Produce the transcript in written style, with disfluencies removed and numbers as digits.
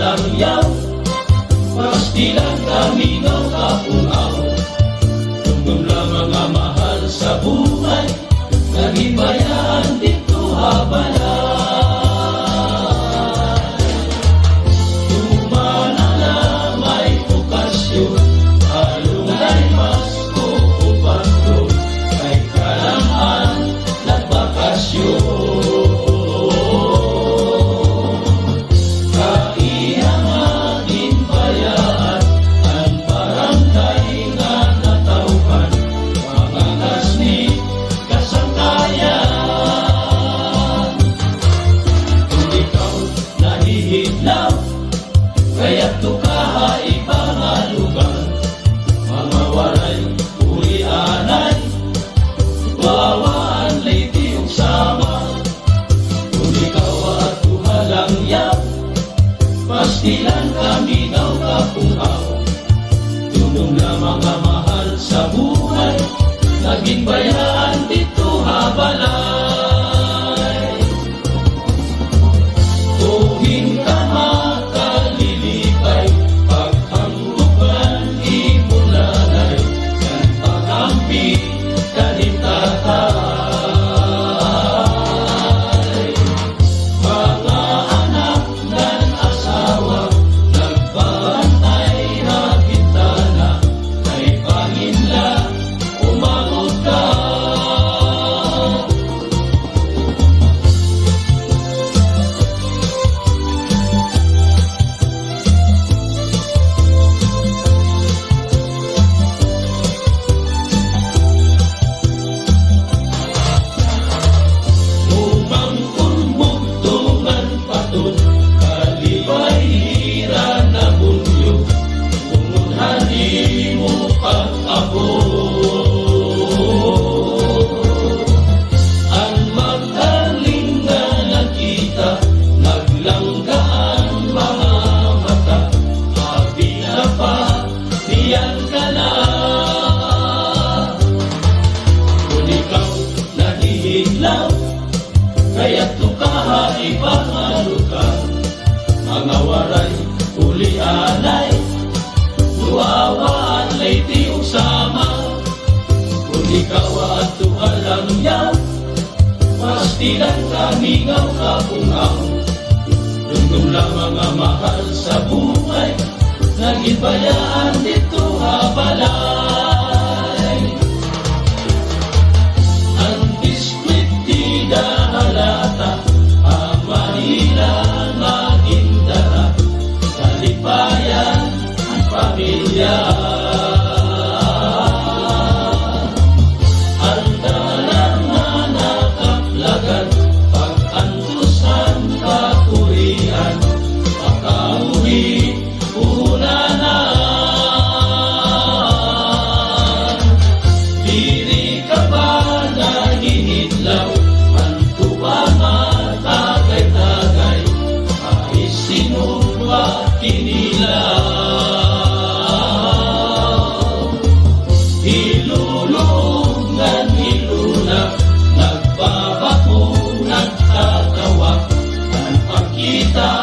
lang yaw, pastilan kaminaw kapungaw. Tungkol lang mga mahal sa buhay, nagibayaan dito habalan. Tumana na may okasyon, halungay mas kuupatro, kay kalaman nagbakasyon. Kaya't tukaha ibang lugar, mga waray ulianay, bawaan liti ugsama. Kung ikaw at tuhalang yaw, pastilan kaminaw kapungaw. Tulong na mga mahal sa buhay, naging bayaan dito habalay. Tuhin ka kaya't tukaha ibang lugar, mga waray ulianay, luawaan liti usama. Kung ikaw at tuhalang yaw, pastilan kaminaw kapungaw. Tungkol lang mga mahal sa buhay, naging bayaan dito habalay. Ang biskwit halata, ang Manila magindara, kalipayan ang pamilya. Ang dalang na nakaplagan, pag-antusan kakurian, pagkauli ulanan. Diri ka ba nahinidlaw, tagay-tagay, ay sinuwa kinilaw. Ilulungan, iluna, nagbabako, nagtatawa, ang pagkita